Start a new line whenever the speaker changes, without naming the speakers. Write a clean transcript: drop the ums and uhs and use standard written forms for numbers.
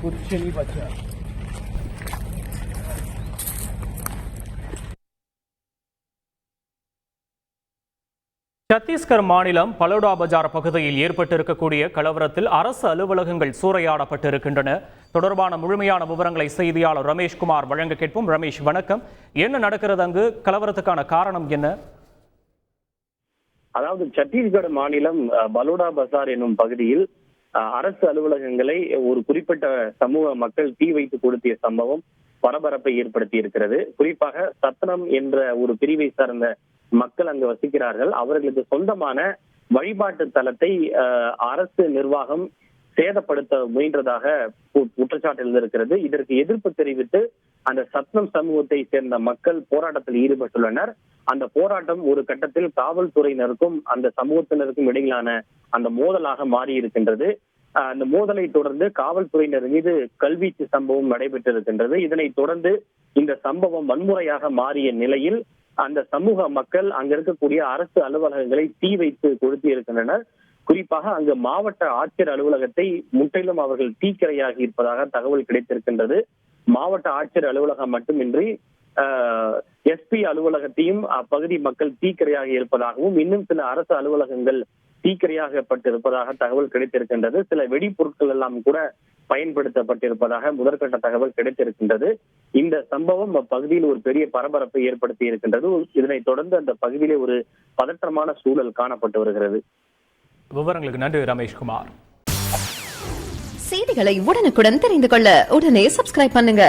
कुछ नहीं बचा।
சத்தீஸ்கர் மாநிலம் பலோடா பஜார் பகுதியில் ஏற்பட்டிருக்கக்கூடிய கலவரத்தில் அரசு அலுவலகங்கள் சூறையாடப்பட்டிருக்கின்றன. தொடர்பான முழுமையான விவரங்களை செய்தியாளர் ரமேஷ்குமார் வழங்க கேட்போம். ரமேஷ், வணக்கம். என்ன நடக்கிறது அங்கு? கலவரத்துக்கான காரணம் என்ன?
அதாவது சத்தீஸ்கர் மாநிலம் பலோடா பஜார் என்னும் பகுதியில் அரசு அலுவலகங்களை ஒரு குறிப்பிட்ட சமூக மக்கள் தீ வைத்து கொளுத்திய சம்பவம் பரபரப்பை ஏற்படுத்தி இருக்கிறது. குறிப்பாக சத்னம் என்ற ஒரு பிரிவை சார்ந்த மக்கள் அங்கு வசிக்கிறார்கள். அவர்களுக்கு சொந்தமான வழிபாட்டு தலத்தை அரசு நிர்வாகம் சேதப்படுத்த முயன்றதாக குற்றச்சாட்டு எழுந்திருக்கிறது. இதற்கு எதிர்ப்பு தெரிவித்து அந்த சத்னம் சமூகத்தை சேர்ந்த மக்கள் போராட்டத்தில் ஈடுபட்டுள்ளனர். அந்த போராட்டம் ஒரு கட்டத்தில் காவல்துறையினருக்கும் அந்த சமூகத்தினருக்கும் இடையிலான அந்த மோதலாக மாறி இருக்கின்றது. அந்த மோதலை தொடர்ந்து காவல்துறையினர் மீது கல்வீச்சு சம்பவம் நடைபெற்றிருக்கின்றது. இதனைத் தொடர்ந்து இந்த சம்பவம் வன்முறையாக மாறிய நிலையில் அந்த சமூக மக்கள் அங்க இருக்கக்கூடிய அரசு அலுவலகங்களை தீ வைத்து கொளுத்தி இருக்கின்றனர். குறிப்பாக அங்கு மாவட்ட ஆட்சியர் அலுவலகத்தை முற்றிலும் அவர்கள் தீக்கிரையாகி இருப்பதாக தகவல் கிடைத்திருக்கின்றது. மாவட்ட ஆட்சியர் அலுவலகம் மட்டுமின்றி எஸ்பி அலுவலகத்தையும் அப்பகுதி மக்கள் தீக்கிரையாகி இருப்பதாகவும், இன்னும் சில அரசு அலுவலகங்கள் தீக்கிரையாகப்பட்டிருப்பதாக தகவல் கிடைத்திருக்கின்றது. சில வெடிப்பொருட்கள் எல்லாம் கூட பயன்படுத்தப்பட்டிருப்பதாக முதற்கட்ட தகவல் கிடைத்திருக்கின்றது. இந்த சம்பவம் அப்பகுதியில் ஒரு பெரிய பரபரப்பை ஏற்படுத்தி இருக்கின்றது. இதனைத் தொடர்ந்து அந்த பகுதியிலே ஒரு பதற்றமான சூழல் காணப்பட்டு வருகிறது.
விவரங்களுக்கு நன்றி ரமேஷ்குமார்.
செய்திகளை உடனுக்குடன் தெரிந்து கொள்ள உடனே சப்ஸ்கிரைப் பண்ணுங்க.